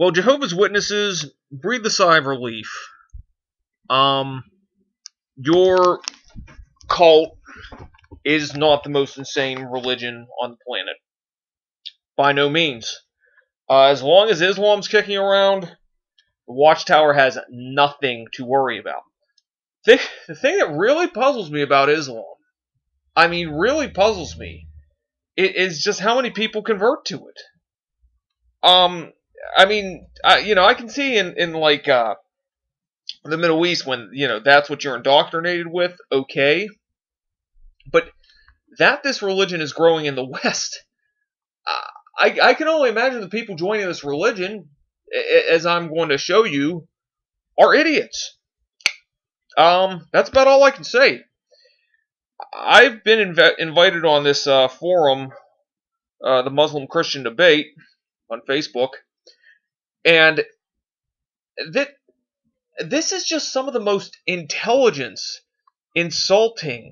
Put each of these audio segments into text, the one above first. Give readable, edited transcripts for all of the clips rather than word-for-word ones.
Well, Jehovah's Witnesses, breathe a sigh of relief. Your cult is not the most insane religion on the planet. By no means. As long as Islam's kicking around, the Watchtower has nothing to worry about. The thing that really puzzles me about Islam, really puzzles me, is just how many people convert to it. I can see in like the Middle East when that's what you're indoctrinated with, okay, but that this religion is growing in the West, I can only imagine the people joining this religion, as I'm going to show you, are idiots. That's about all I can say. I've been invited on this forum, the Muslim Christian debate on Facebook, and this is just some of the most insulting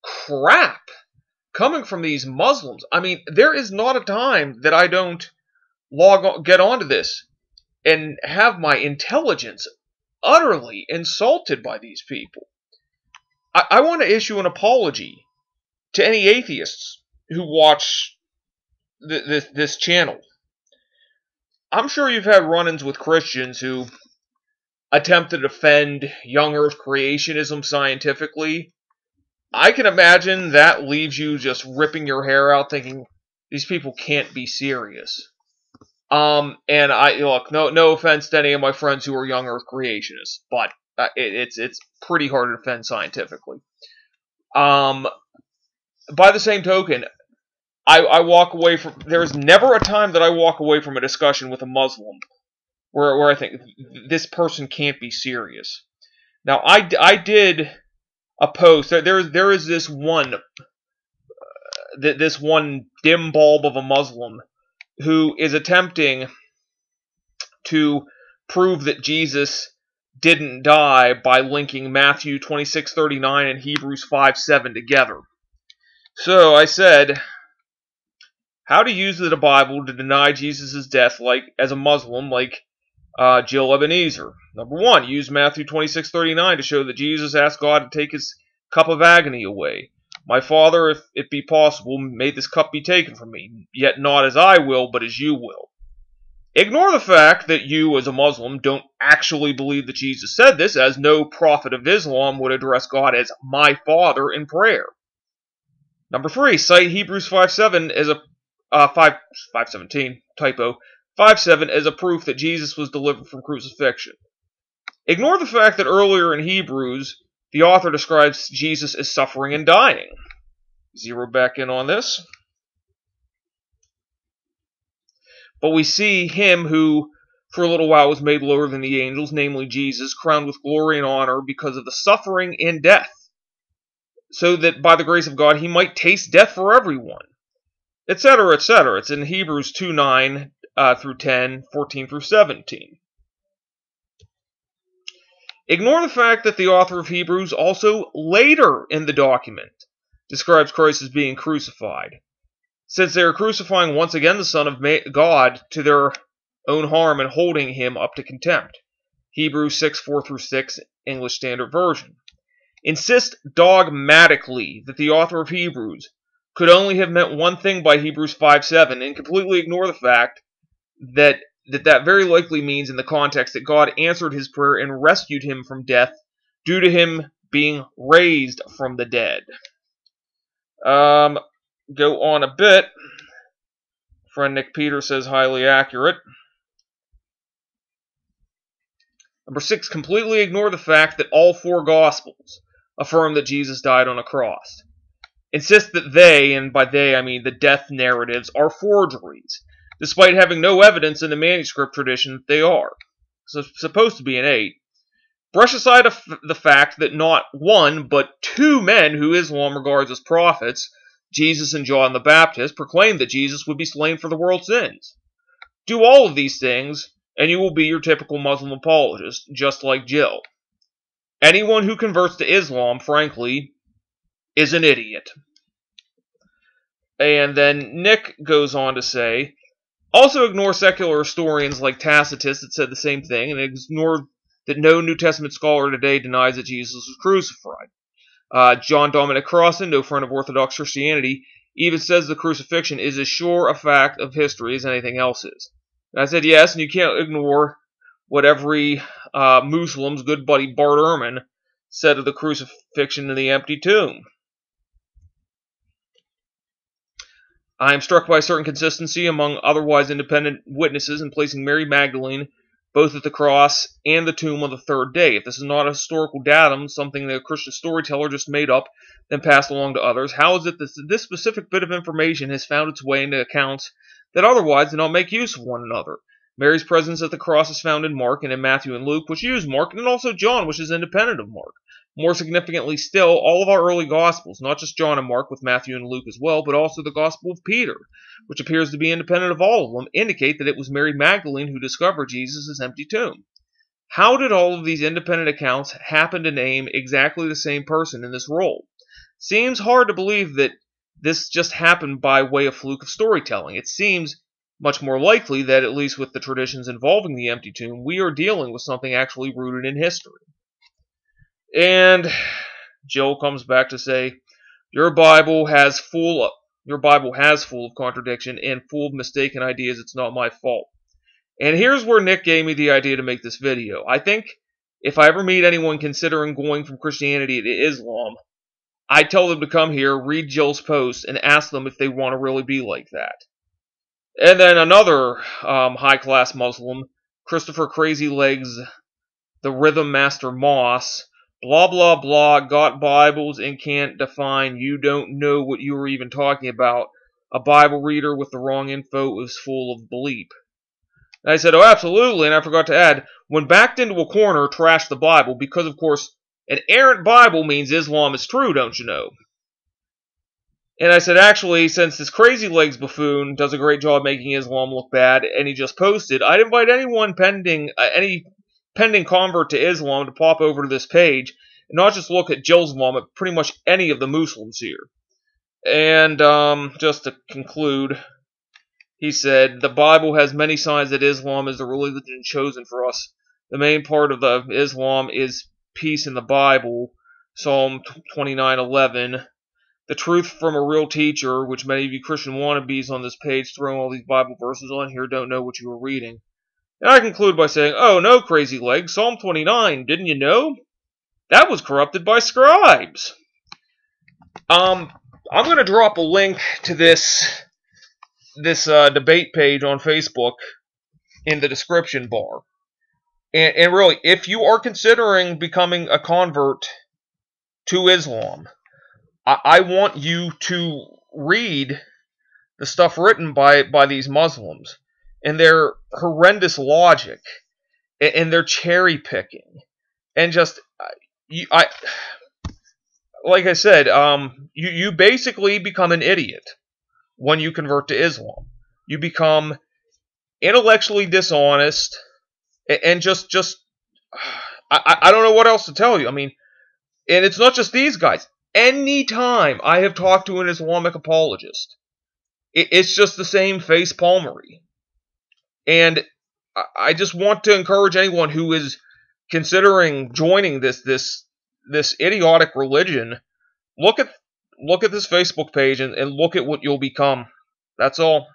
crap coming from these Muslims. There is not a time that I don't get onto this and have my intelligence utterly insulted by these people. I want to issue an apology to any atheists who watch this channel. I'm sure you've had run-ins with Christians who attempt to defend young Earth creationism scientifically. I can imagine that leaves you just ripping your hair out thinking, these people can't be serious. And no offense to any of my friends who are young Earth creationists, but it's pretty hard to defend scientifically. By the same token, I walk away from, there's never a time that I walk away from a discussion with a Muslim where I think this person can't be serious. Now, I did a post. There is this one dim bulb of a Muslim who is attempting to prove that Jesus didn't die by linking Matthew 26:39 and Hebrews 5:7 together. So I said, how to use the Bible to deny Jesus' death as a Muslim like Jill Ebenezer. Number 1, use Matthew 26:39 to show that Jesus asked God to take his cup of agony away. My Father, if it be possible, may this cup be taken from me, yet not as I will, but as you will. Ignore the fact that you, as a Muslim, don't actually believe that Jesus said this, as no prophet of Islam would address God as my Father in prayer. Number 3, cite Hebrews 5:7 as a 5:17 typo 5:7 as a proof that Jesus was delivered from crucifixion. Ignore the fact that earlier in Hebrews, the author describes Jesus as suffering and dying. Zero back in on this. But we see him who, for a little while, was made lower than the angels, namely Jesus, crowned with glory and honor because of the suffering and death, so that by the grace of God he might taste death for everyone, etc., etc. It's in Hebrews 2:9 through 10, 14 through 17. Ignore the fact that the author of Hebrews also later in the document describes Christ as being crucified, since they are crucifying once again the Son of God to their own harm and holding him up to contempt. Hebrews 6:4 through 6, English Standard Version. Insist dogmatically that the author of Hebrews could only have meant one thing by Hebrews 5:7 and completely ignore the fact that very likely means in the context that God answered his prayer and rescued him from death due to him being raised from the dead. Go on a bit. Friend Nick Peter says highly accurate. Number 6, completely ignore the fact that all 4 Gospels affirm that Jesus died on a cross. Insist that they, and by they I mean the death narratives, are forgeries, despite having no evidence in the manuscript tradition that they are. So it's supposed to be an 8. Brush aside the fact that not one, but 2 men who Islam regards as prophets, Jesus and John the Baptist, proclaimed that Jesus would be slain for the world's sins. Do all of these things, and you will be your typical Muslim apologist, just like Jill. Anyone who converts to Islam, frankly, is an idiot. And then Nick goes on to say, Also ignore secular historians like Tacitus that said the same thing, and ignore that no New Testament scholar today denies that Jesus was crucified. John Dominic Crossan, no friend of Orthodox Christianity, even says the crucifixion is as sure a fact of history as anything else is. And I said yes, and you can't ignore what every Muslim's good buddy Bart Ehrman said of the crucifixion in the empty tomb. I am struck by a certain consistency among otherwise independent witnesses in placing Mary Magdalene both at the cross and the tomb on the third day. If this is not a historical datum, something that a Christian storyteller just made up, then passed along to others, how is it that this specific bit of information has found its way into accounts that otherwise do not make use of one another? Mary's presence at the cross is found in Mark and in Matthew and Luke, which use Mark, and also John, which is independent of Mark. More significantly still, all of our early Gospels, not just John and Mark with Matthew and Luke as well, but also the Gospel of Peter, which appears to be independent of all of them, indicate that it was Mary Magdalene who discovered Jesus' empty tomb. How did all of these independent accounts happen to name exactly the same person in this role? Seems hard to believe that this just happened by way of fluke of storytelling. It seems much more likely that, at least with the traditions involving the empty tomb, we are dealing with something actually rooted in history. And Jill comes back to say, your Bible has full of contradiction and full of mistaken ideas. It's not my fault. And here's where Nick gave me the idea to make this video. I think if I ever meet anyone considering going from Christianity to Islam, I tell them to come here, read Jill's post, and ask them if they want to really be like that. And then another high-class Muslim, Christopher Crazy Legs, the Rhythm Master Moss, blah, blah, blah, got Bibles and can't define, you don't know what you were even talking about. A Bible reader with the wrong info is full of bleep. And I said, oh, absolutely, and I forgot to add, when backed into a corner, trash the Bible, because, of course, an errant Bible means Islam is true, don't you know? And I said, actually, since this Crazy Legs buffoon does a great job making Islam look bad, and he just posted, I'd invite anyone any pending convert to Islam to pop over to this page, and not just look at Jill's Islam, but pretty much any of the Muslims here. And just to conclude, he said, the Bible has many signs that Islam is the religion chosen for us. The main part of the Islam is peace in the Bible, Psalm 29:11. The truth from a real teacher, which many of you Christian wannabes on this page throwing all these Bible verses on here don't know what you are reading. And I conclude by saying, oh no, Crazy Legs, Psalm 29, didn't you know? That was corrupted by scribes. I'm going to drop a link to this debate page on Facebook in the description bar. And really, if you are considering becoming a convert to Islam, I want you to read the stuff written by these Muslims and their horrendous logic and their cherry picking and just like I said, you basically become an idiot when you convert to Islam. You become intellectually dishonest and just I don't know what else to tell you. I mean, and it's not just these guys. Anytime I have talked to an Islamic apologist, it's just the same face palmery. And I just want to encourage anyone who is considering joining this idiotic religion, look at this Facebook page and look at what you'll become. That's all.